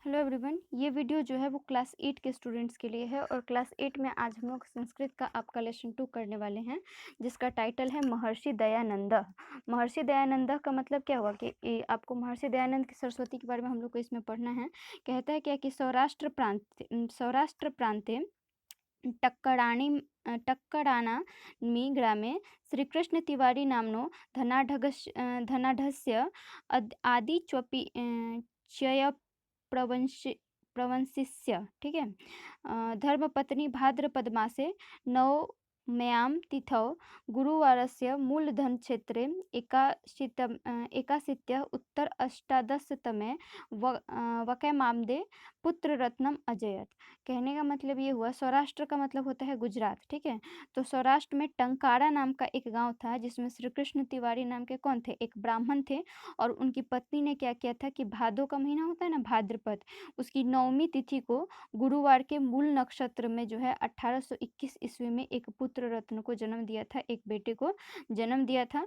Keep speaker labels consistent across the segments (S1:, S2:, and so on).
S1: Hello everyone, ये video जो है वो क्लास 8 के स्टूडेंट्स के लिए है और क्लास 8 में आज हम लोग संस्कृत का आपका लेसन 2 करने वाले हैं, जिसका टाइटल है महर्षि दयानंद। महर्षि दयानंद का मतलब क्या हुआ कि आपको महर्षि दयानंद की सरस्वती के बारे में हम लोग को इसमें पढ़ना है। कहता है क्या कि सौराष्ट्र प्रांते टक्कराणि ग्रामे श्रीकृष्ण तिवारी नाम्नो धनाढ्यस्य आदिच्वपि च्यय प्रवंशिस्य, ठीक है। धर्मपत्नी भाद्रपद मासे नवम्यां तिथौ गुरुवारस्य मूलधनक्षेत्रे एकाशीत्य उत्तर अष्टादशतमे वकैमामदे पुत्ररत्नम अजयत। कहने का मतलब ये हुआ, सौराष्ट्र का मतलब होता है गुजरात, ठीक है। तो सौराष्ट्र में टंकारा नाम का एक गांव था, जिसमें श्री कृष्ण तिवारी नाम के कौन थे, एक ब्राह्मण थे। और उनकी पत्नी ने क्या किया था कि भादो का महीना होता है ना, भाद्रपद, उसकी नवमी तिथि को गुरुवार के मूल नक्षत्र में जो है 1821 ईस्वी में एक पुत्र रत्न को जन्म दिया था, एक बेटे को जन्म दिया था।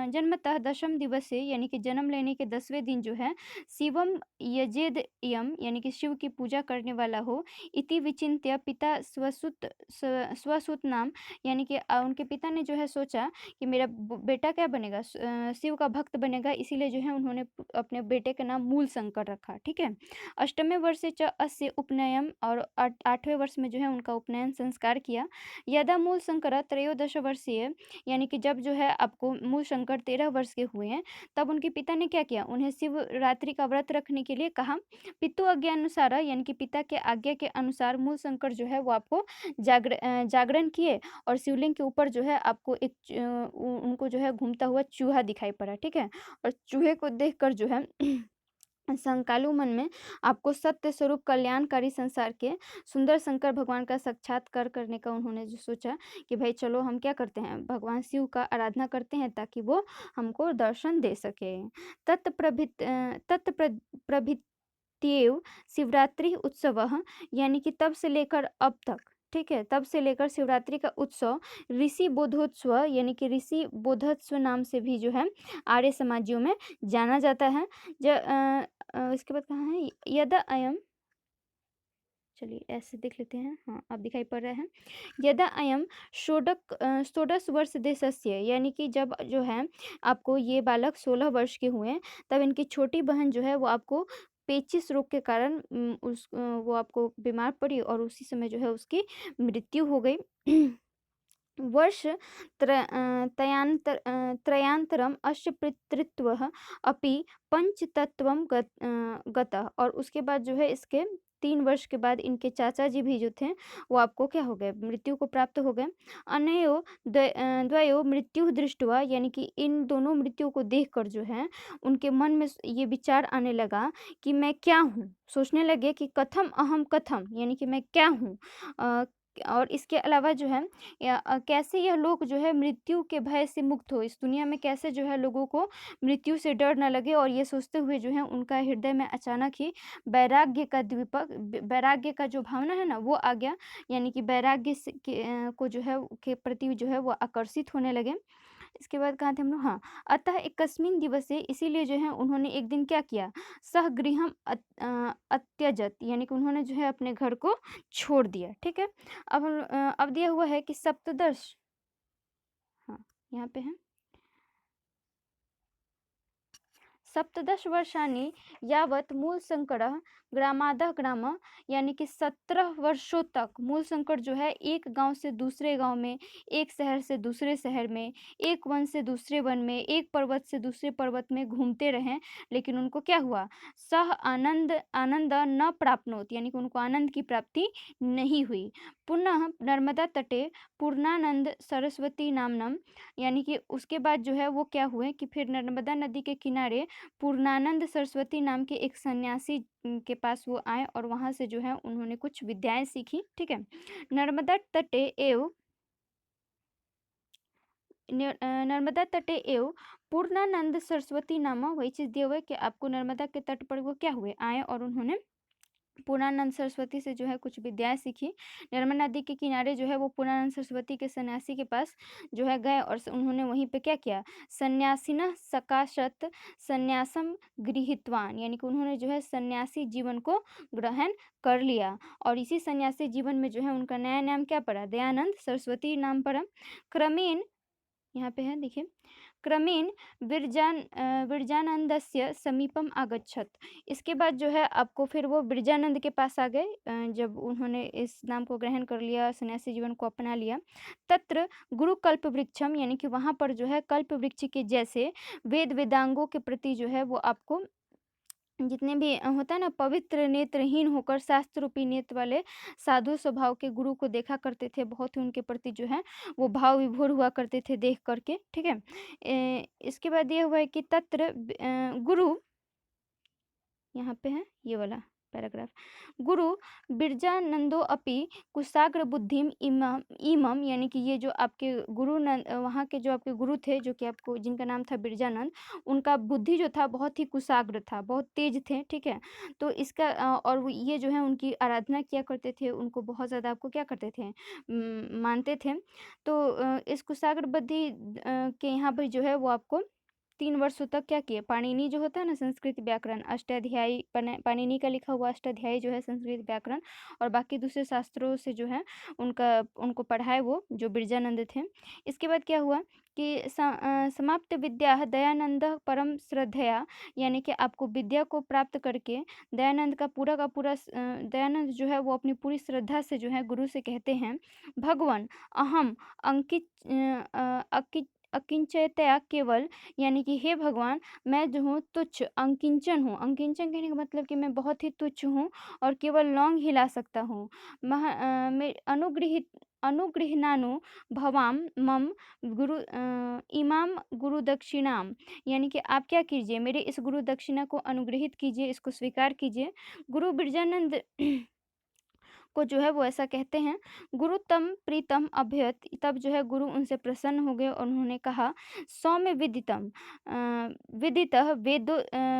S1: जन्मतः दशम दिवसे यानी कि जन्म लेने के 10वें दिन जो है शिवम यजेदयम यानी कि शिव की पूजा करने वाला हो, इति विचिन्त्य पिता स्वसुत नाम यानी कि उनके पिता ने जो है सोचा कि मेरा बेटा क्या बनेगा, शिव का भक्त बनेगा, इसीलिए जो है उन्होंने अपने बेटे का नाम मूल शंकर रखा, ठीक है। अष्टमे वर्षे च अस्य उपनयन, और 8वें वर्ष में जो है उनका उपनयन संस्कार किया। यदा मूल शंकर त्रयोदश वर्षीय यानी कि जब जो है आपको मूल शंकर 13 वर्ष के हुए हैं, तब उनके पिता ने क्या किया, उन्हें शिवरात्रि का व्रत रखने के लिए कहा। पितु आज्ञा अनुसार यानी कि पिता के आज्ञा के अनुसार मूल शंकर जो है वो आपको जागरण किए, और शिवलिंग के ऊपर जो है आपको उनको जो है घूमता हुआ चूहा दिखाई पड़ा, ठीक है। और चूहे को देखकर जो है संकालु मन में आपको सत्य स्वरूप कल्याणकारी संसार के सुंदर शंकर भगवान का साक्षात्कार करने का उन्होंने जो सोचा कि भाई चलो हम क्या करते हैं, भगवान शिव का आराधना करते हैं ताकि वो हमको दर्शन दे सके। तत्प्रभृत्येव शिवरात्रि उत्सव यानी कि तब से लेकर अब तक, ठीक है, तब से लेकर शिवरात्रि का उत्सव ऋषि बोधोत्सव यानी कि ऋषि बोधोत्सव नाम से भी जो है आर्य समाजियों में जाना जाता है। इसके बाद कहाँ है, यदा अयम, चलिए ऐसे देख लेते हैं, हाँ अब दिखाई पड़ रहा है। यदा अयम षोडश वर्ष देशस्य यानी कि जब जो है आपको ये बालक 16 वर्ष के हुए, तब इनकी छोटी बहन जो है वो आपको पेचिस रोग के कारण वो आपको बीमार पड़ी, और उसी समय जो है उसकी मृत्यु हो गई। वर्ष त्रयान्तरम अस्य पितृत्वः अपि पंचतत्वम गतः, और उसके बाद जो है इसके 3 वर्ष के बाद इनके चाचा जी भी जो थे वो आपको क्या हो गए, मृत्यु को प्राप्त हो गए। अनयो द्वयो मृत्यु दृष्टवा यानी कि इन दोनों मृत्यु को देखकर जो है उनके मन में ये विचार आने लगा कि मैं क्या हूँ, सोचने लगे कि कथम अहम कथम यानी कि मैं क्या हूँ। और इसके अलावा जो है कैसे यह लोग जो है मृत्यु के भय से मुक्त हो, इस दुनिया में कैसे जो है लोगों को मृत्यु से डर ना लगे, और ये सोचते हुए जो है उनका हृदय में अचानक ही वैराग्य का जो भावना है ना वो आ गया, यानी कि को जो है के प्रति जो है वो आकर्षित होने लगे। इसके बाद कहाँ थे हम लोग, हाँ, अतः एकस्मिन दिवसे इसीलिए जो है उन्होंने एक दिन क्या किया, सह गृहम अत्यजत यानी कि उन्होंने जो है अपने घर को छोड़ दिया, ठीक है। अब दिया हुआ है कि सप्तदश, हाँ यहाँ पे है, सप्तदश वर्षाणि यावत मूल संकट ग्रामादः ग्राम यानी कि 17 वर्षों तक मूल संकट जो है एक गांव से दूसरे गांव में, एक शहर से दूसरे शहर में, एक वन से दूसरे वन में, एक पर्वत से दूसरे पर्वत में घूमते रहें, लेकिन उनको क्या हुआ, सह आनंद न प्राप्नोत यानी कि उनको आनंद की प्राप्ति नहीं हुई। पुनः नर्मदा तटे पूर्णानंद सरस्वती नामनम यानी कि उसके बाद जो है वो क्या हुए कि फिर नर्मदा नदी के किनारे पूर्णानंद सरस्वती नाम के एक सन्यासी के पास वो आए, और वहां से जो है उन्होंने कुछ विद्याएं सीखी, ठीक है। नर्मदा तटे एव नर्मदा तटे एव पूर्णानंद सरस्वती नामा, वही चीज दिया हुआ है कि आपको नर्मदा के तट पर वो क्या हुए, आए और उन्होंने पूर्णानंद सरस्वती से जो है कुछ विद्याएं सीखी। नर्मदा नदी के किनारे जो है वो पूर्णानंद सरस्वती के सन्यासी के पास जो है गए और उन्होंने वहीं पे क्या किया, सन्यासिनः सकाशत सन्यासम गृहीतवान, यानी कि उन्होंने जो है सन्यासी जीवन को ग्रहण कर लिया। और इसी सन्यासी जीवन में जो है उनका नया नाम क्या पड़ा, दयानंद सरस्वती नाम पड़ा। क्रमेण, यहाँ पे है देखिए, क्रमेण विरजानंदस्य समीपम आगच्छत। इसके बाद जो है आपको फिर वो विरजानंद के पास आ गए, जब उन्होंने इस नाम को ग्रहण कर लिया, सन्यासी जीवन को अपना लिया। तत्र गुरु कल्प वृक्षम, यानी कि वहाँ पर जो है कल्प वृक्ष के जैसे वेद वेदांगों के प्रति जो है वो आपको जितने भी होता है ना, पवित्र नेत्रहीन होकर शास्त्र रूपी नेत्र वाले साधु स्वभाव के गुरु को देखा करते थे। बहुत ही उनके प्रति जो है वो भाव विभोर हुआ करते थे देख करके, ठीक है। इसके बाद ये हुआ है कि तत्र गुरु, यहाँ पे है ये वाला पैराग्राफ, गुरु बिरजानंदो अपि कुशाग्र बुद्धिम इमम इमम, यानी कि ये जो आपके गुरु वहाँ के जो आपके गुरु थे, जो कि आपको जिनका नाम था बिरजानंद, उनका बुद्धि जो था बहुत ही कुशाग्र था, बहुत तेज थे, ठीक है। तो इसका और ये जो है उनकी आराधना किया करते थे, उनको बहुत ज़्यादा आपको क्या करते थे, मानते थे। तो इस कुशाग्र बुद्धि के यहाँ पर जो है वो आपको 3 वर्षों तक क्या किए, पाणिनि जो होता है ना संस्कृत व्याकरण, अष्टाध्यायी पाणिनि का लिखा हुआ अष्टाध्यायी जो है संस्कृत व्याकरण, और बाकी दूसरे शास्त्रों से जो है उनको पढ़ाए वो जो बिरजानंद थे। इसके बाद क्या हुआ कि समाप्त विद्या दयानंद परम श्रद्धया, यानी कि आपको विद्या को प्राप्त करके दयानंद का पूरा दयानंद जो है वो अपनी पूरी श्रद्धा से जो है गुरु से कहते हैं, भगवान अहम अकिंचयतया केवल, यानी कि हे भगवान, मैं जो हूँ तुच्छ अंकिंचन हूँ। अंकिंचन कहने का मतलब कि मैं बहुत ही तुच्छ हूँ और केवल लौंग हिला सकता हूँ। मैं अनुगृह्णानु भवाम मम गुरु इमाम गुरु दक्षिणाम, यानी कि आप क्या कीजिए, मेरे इस गुरु दक्षिणा को अनुग्रहित कीजिए, इसको स्वीकार कीजिए। गुरु बिरजानंद को जो है वो ऐसा कहते हैं। गुरु तम प्रीतम अभ्यत, तब जो है गुरु उनसे प्रसन्न हो गए और उन्होंने कहा, सौम्य विदितम विदितः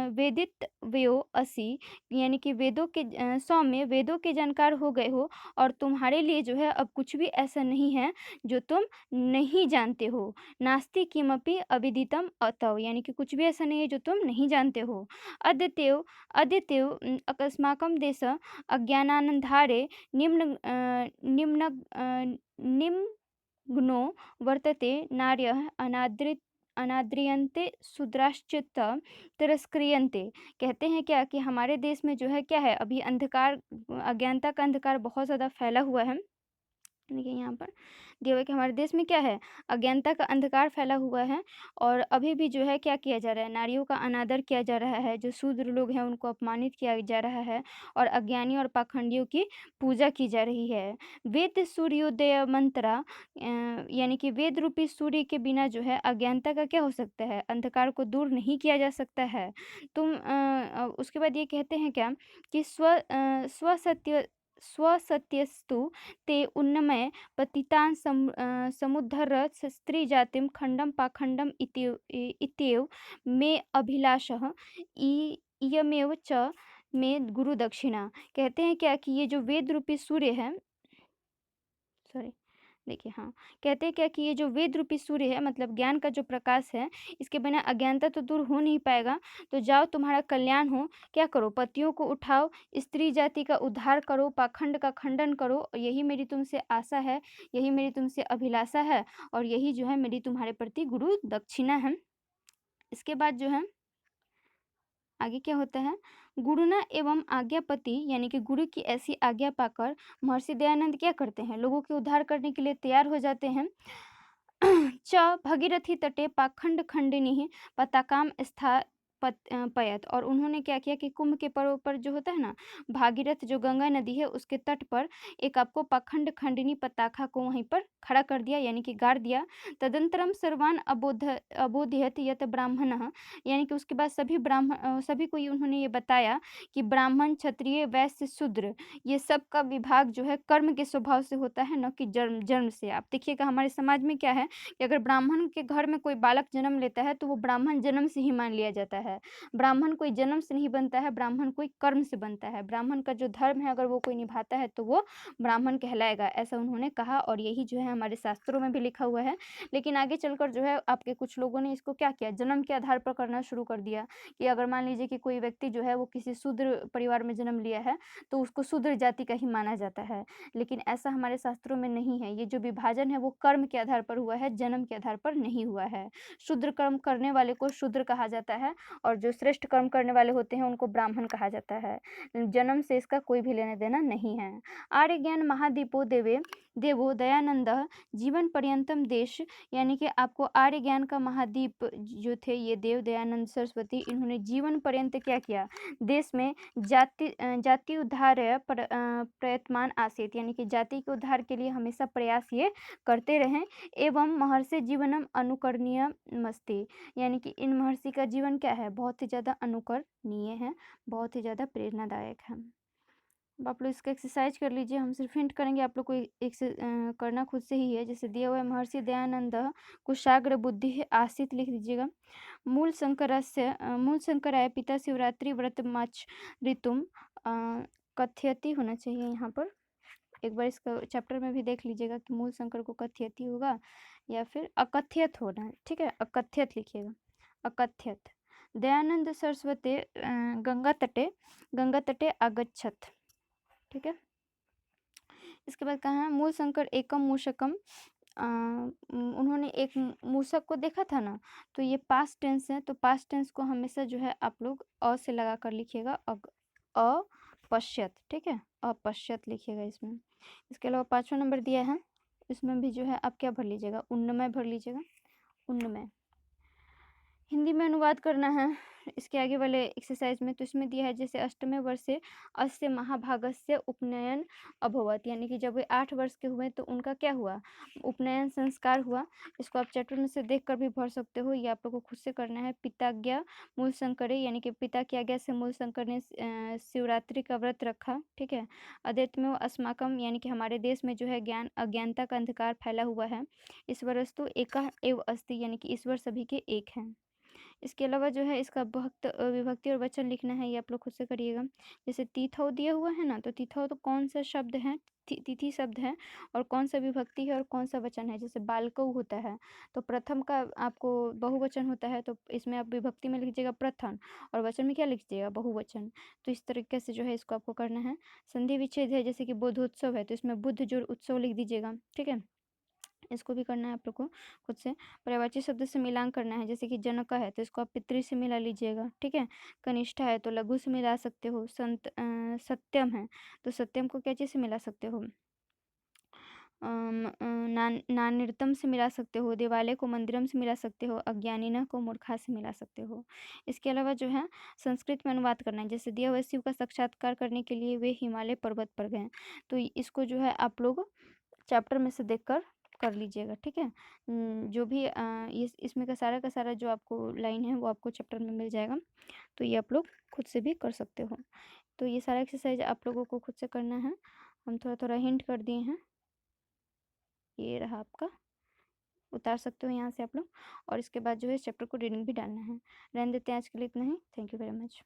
S1: वेदित व्यो असि, यानी कि वेदों के सौम्य वेदों के जानकार हो गए हो, और तुम्हारे लिए जो है अब कुछ भी ऐसा नहीं है जो तुम नहीं जानते हो। नास्ति किमपि अविदितम अतव, यानी कि कुछ भी ऐसा नहीं है जो तुम नहीं जानते हो। अद्यतेव अद्यतेव अकस्माकं देश अज्ञानानंधारे निम्नो वर्तते, नार्यः अनाद्रियन्ते शूद्राश्चित्त तिरस्क्रियन्ते। कहते हैं क्या कि हमारे देश में जो है क्या है, अभी अंधकार, अज्ञानता का अंधकार बहुत ज़्यादा फैला हुआ है। देखिए यहाँ पर दिया हुआ है कि हमारे देश में क्या है, अज्ञानता का अंधकार फैला हुआ है, और अभी भी जो है क्या किया जा रहा है, नारियों का अनादर किया जा रहा है, जो शूद्र लोग हैं उनको अपमानित किया जा रहा है, और अज्ञानी और पाखंडियों की पूजा की जा रही है। वेद सूर्योदय मंत्रा, यानी कि वेद रूपी सूर्य के बिना जो है अज्ञानता का क्या हो सकता है, अंधकार को दूर नहीं किया जा सकता है। उसके बाद ये कहते हैं क्या कि स्वसत्यस्तु ते उन्नमय पतितान् समुद्धर स्त्री जातिम खंडम पाखंडम इत्येव मे अभिलाषः इयमेव च मे गुरु दक्षिणा। कहते हैं क्या कि ये जो वेद रूपी सूर्य है, सॉरी देखिए, हाँ, कहते हैं क्या कि ये जो वेद रूपी सूर्य है, मतलब ज्ञान का जो प्रकाश है, इसके बिना अज्ञानता तो दूर हो नहीं पाएगा। तो जाओ तुम्हारा कल्याण हो, क्या करो, पतियों को उठाओ, स्त्री जाति का उद्धार करो, पाखंड का खंडन करो, यही मेरी तुमसे आशा है, यही मेरी तुमसे अभिलाषा है, और यही जो है मेरी तुम्हारे प्रति गुरु दक्षिणा है। इसके बाद जो है आगे क्या होता है, गुरुना एवं आज्ञापति, यानी कि गुरु की ऐसी आज्ञा पाकर महर्षि दयानंद क्या करते हैं, लोगों के उद्धार करने के लिए तैयार हो जाते हैं। च भगीरथी तटे पाखंड खंडिनी पताकाम पयत, और उन्होंने क्या किया कि कुंभ के पर्व पर जो होता है ना, भागीरथ जो गंगा नदी है उसके तट पर एक आपको पाखंड खंडिनी पताका को वहीं पर खड़ा कर दिया, यानी कि गाड़ दिया। तदंतरम सर्वान अबोधयत यत ब्राह्मण, यानी कि उसके बाद सभी को ये उन्होंने ये बताया कि ब्राह्मण क्षत्रिय वैश्य शूद्र, ये सब का विभाग जो है कर्म के स्वभाव से होता है, न कि जन्म से। आप देखिएगा हमारे समाज में क्या है कि अगर ब्राह्मण के घर में कोई बालक जन्म लेता है तो वो ब्राह्मण जन्म से ही मान लिया जाता है। है। ब्राह्मण कोई जन्म से नहीं बनता है, ब्राह्मण कोई कर्म से बनता है। ब्राह्मण का जो धर्म है अगर वो कोई निभाता है तो वो ब्राह्मण कहलाएगा, ऐसा उन्होंने कहा और यही जो है हमारे शास्त्रों में भी लिखा हुआ है। लेकिन आगे चलकर जो है आपके कुछ लोगों ने इसको क्या किया, जन्म के आधार पर करना शुरू कर दिया कि अगर मान लीजिए कि कोई व्यक्ति जो है वो किसी शूद्र परिवार में जन्म लिया है तो उसको शूद्र जाति का ही माना जाता है। लेकिन ऐसा हमारे शास्त्रों में नहीं है। ये जो विभाजन है वो कर्म के आधार पर हुआ है, जन्म के आधार पर नहीं हुआ है। शूद्र कर्म करने वाले को शूद्र कहा जाता है और जो श्रेष्ठ कर्म करने वाले होते हैं उनको ब्राह्मण कहा जाता है। जन्म से इसका कोई भी लेना देना नहीं है। आर्य ज्ञान महादीपो देवो दयानंद जीवन पर्यंतम देश, यानी कि आपको आर्य ज्ञान का महादीप जो थे ये देव दयानंद सरस्वती, इन्होंने जीवन पर्यंत क्या किया, देश में जाति उद्धार प्रयत्मान आसीत, यानी कि जाति के उद्धार के लिए हमेशा प्रयास ये करते रहें। एवं महर्षि जीवनम अनुकरणीय मस्ती, यानी कि इन महर्षि का जीवन क्या है, बहुत ही ज़्यादा अनुकरणीय है, बहुत ही ज़्यादा प्रेरणादायक है। अब आप लोग इसका एक्सरसाइज कर लीजिए, हम सिर्फ हिंट करेंगे, आप लोग को करना खुद से ही है। जैसे दिया हुआ है महर्षि दयानंद कुशाग्र बुद्धि आसित लिख दीजिएगा। मूल शंकराय पिता शिवरात्रि व्रत माच ऋतुम कथयति होना चाहिए यहाँ पर। एक बार इसका चैप्टर में भी देख लीजिएगा कि मूल शंकर को कथयति होगा या फिर अकथ्यत होना है, ठीक है, अकथ्यत लिखिएगा, अकथ्यत। दयानंद सरस्वती गंगा तटे आगच्छत, ठीक है। इसके बाद कहा है मूल शंकर एकम मूषकम, उन्होंने एक मूषक को देखा था ना, तो ये पास्ट टेंस है, तो पास्ट टेंस को हमेशा जो है आप लोग अ से लगा कर लिखिएगा, अपश्यत, ठीक है, अपश्यत लिखिएगा इसमें। इसके अलावा 5वां नंबर दिया है, इसमें भी जो है आप क्या भर लीजिएगा, उन्नमय भर लीजिएगा, उन्नमय। हिंदी में अनुवाद करना है इसके आगे वाले एक्सरसाइज में, तो इसमें दिया है जैसे अष्टमे वर्षे अस्य महाभागस्य उपनयन अभवत, यानी कि जब वे 8 वर्ष के हुए तो उनका क्या हुआ, उपनयन संस्कार हुआ। इसको आप चैप्टर में से देख कर भी भर सकते हो, ये आप लोग को खुद से करना है। पिताज्ञा मूल शंकरे, यानी कि पिता की आज्ञा से मूल शंकर ने शिवरात्रि का व्रत रखा, ठीक है। अद्वैतमेव अस्माकम, यानी कि हमारे देश में जो है ज्ञान अज्ञानता का अंधकार फैला हुआ है। ईश्वरस्तु एकः एव अस्ति, यानी कि ईश्वर सभी के एक हैं। इसके अलावा जो है इसका विभक्ति और वचन लिखना है, ये आप लोग खुद से करिएगा। जैसे तीथौ दिया हुआ है ना, तो तीथौ तो कौन सा शब्द है, तिथि शब्द है, और कौन सा विभक्ति है और कौन सा वचन है। जैसे बालकौ होता है तो प्रथम का आपको बहुवचन होता है, तो इसमें आप विभक्ति में लिखिएगा प्रथम और वचन में क्या लिखिएगा, बहुवचन। तो इस तरीके से जो है इसको आपको करना है। संधि विच्छेद है, जैसे कि बोधोत्सव है तो इसमें बुद्ध जोड़ उत्सव लिख दीजिएगा, ठीक है। इसको भी करना है आप लोग को खुद से। पर्यायवाची शब्द से मिलान करना है, जैसे कि जनक है तो इसको आप पितृ से मिला लीजिएगा, ठीक है। कनिष्ठा है तो लघु से मिला सकते हो। सत्यम है तो सत्यम को क्या चीज़ से मिला सकते हो, नान्यतम से मिला सकते हो। देवालय को मंदिरम से मिला सकते हो। अज्ञानिना को मूर्खा से मिला सकते हो। इसके अलावा जो है संस्कृत में अनुवाद करना है, जैसे दिया हुआ शिव का साक्षात्कार करने के लिए वे हिमालय पर्वत पर गए, तो इसको जो है आप लोग चैप्टर में से देखकर कर लीजिएगा, ठीक है। जो भी इसमें का सारा जो आपको लाइन है वो आपको चैप्टर में मिल जाएगा, तो ये आप लोग खुद से भी कर सकते हो। तो ये सारा एक्सरसाइज आप लोगों को खुद से करना है, हम थोड़ा थोड़ा हिंट कर दिए हैं। ये रहा आपका, उतार सकते हो यहाँ से आप लोग, और इसके बाद जो है चैप्टर को रीडिंग भी डालना है। रहने देते हैं आज के लिए इतना ही। Thank you very much.